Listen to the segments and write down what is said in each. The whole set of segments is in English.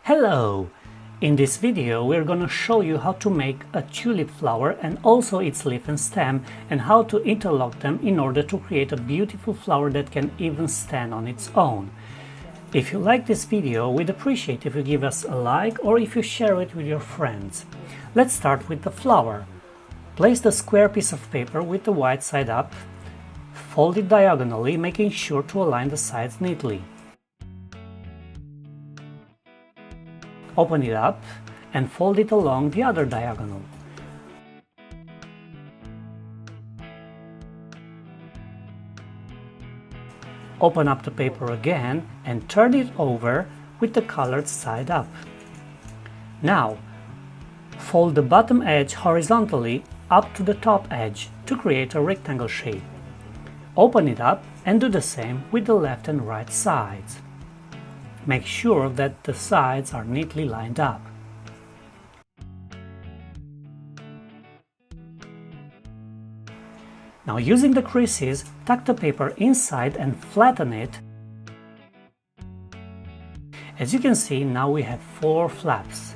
Hello! In this video we're gonna show you how to make a tulip flower and also its leaf and stem, and how to interlock them in order to create a beautiful flower that can even stand on its own. If you like this video, we'd appreciate if you give us a like or if you share it with your friends. Let's start with the flower. Place the square piece of paper with the white side up, fold it diagonally, making sure to align the sides neatly. Open it up and fold it along the other diagonal. Open up the paper again and turn it over with the colored side up. Now, fold the bottom edge horizontally up to the top edge to create a rectangle shape. Open it up and do the same with the left and right sides. Make sure that the sides are neatly lined up. Now, using the creases, tuck the paper inside and flatten it. As you can see, now we have 4 flaps.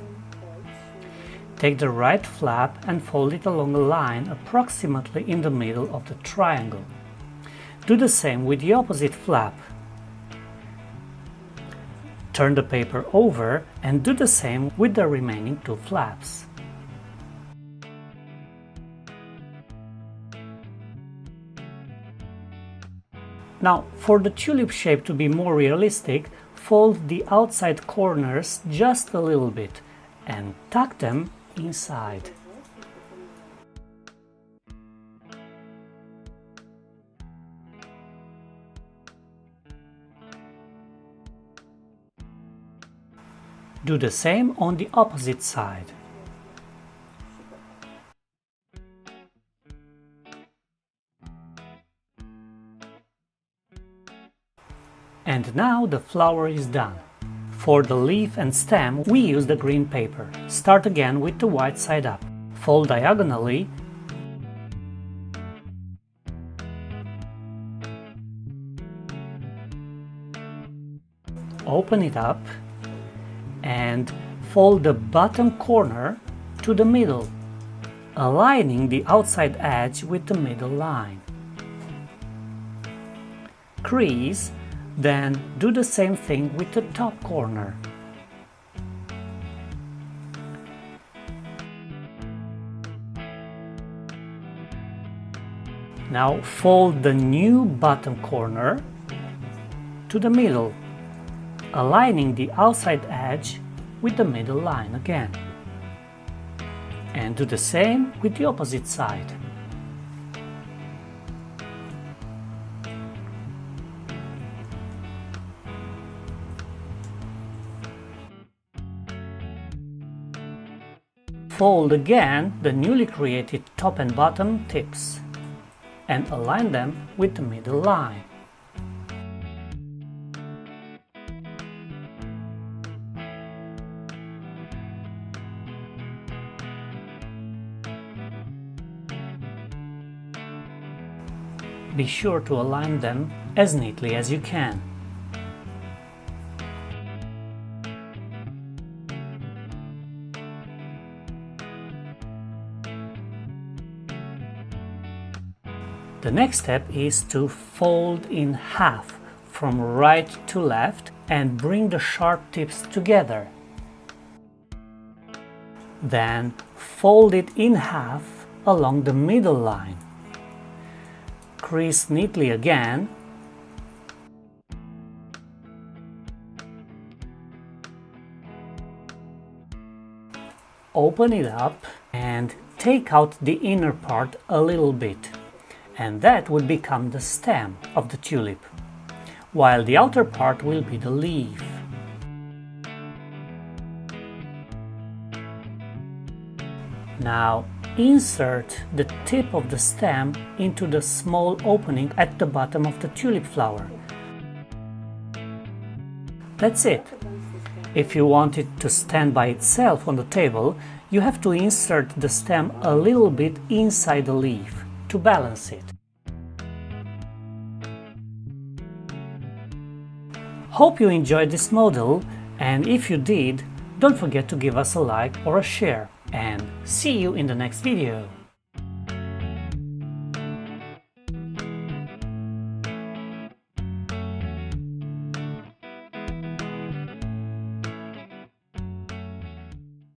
Take the right flap and fold it along a line approximately in the middle of the triangle. Do the same with the opposite flap. Turn the paper over and do the same with the remaining 2 flaps. Now, for the tulip shape to be more realistic, fold the outside corners just a little bit and tuck them inside. Do the same on the opposite side. And now the flower is done. For the leaf and stem, we use the green paper. Start again with the white side up. Fold diagonally. Open it up and fold the bottom corner to the middle, aligning the outside edge with the middle line. Crease, then do the same thing with the top corner. Now fold the new bottom corner to the middle, aligning the outside edge with the middle line again. And do the same with the opposite side. Fold again the newly created top and bottom tips and align them with the middle line. Be sure to align them as neatly as you can. The next step is to fold in half from right to left and bring the sharp tips together. Then fold it in half along the middle line. Crease neatly again. Open it up and take out the inner part a little bit, and that would become the stem of the tulip, while the outer part will be the leaf. Now insert the tip of the stem into the small opening at the bottom of the tulip flower. That's it. If you want it to stand by itself on the table, you have to insert the stem a little bit inside the leaf to balance it. Hope you enjoyed this model, and if you did, don't forget to give us a like or a share, and see you in the next video.